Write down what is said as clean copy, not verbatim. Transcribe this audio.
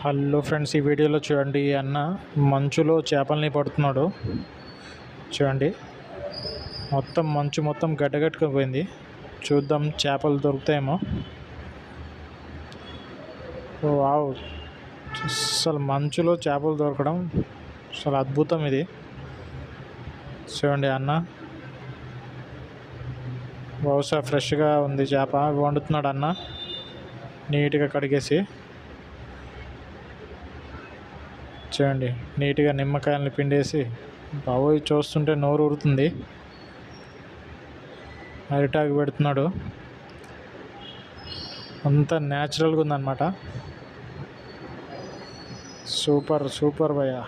Hello friends, ఈ వీడియోలో చూడండి. ఈ అన్న మంచులో చేపల్ని పడుతున్నాడు. చూడండి, మొత్తం మంచు మొత్తం గడ్డగట్టుకుపోయింది. చూద్దాం చేపలు దొరుకుతాయేమో. వావ్, అసలు మంచులో చేపలు దొరకడం అసలు అద్భుతం. ఇది చూడండి, అన్న బహుశా ఫ్రెష్గా ఉంది చేప. వండుతున్నాడు అన్న, నీట్గా కడిగేసి. చూడండి, నీట్గా నిమ్మకాయలని పిండేసి బాబోయ్ చూస్తుంటే నోరు ఊరుతుంది. అరిటాకు పెడుతున్నాడు. అంతా న్యాచురల్గా ఉందన్నమాట. సూపర్ సూపర్ భయ్యా.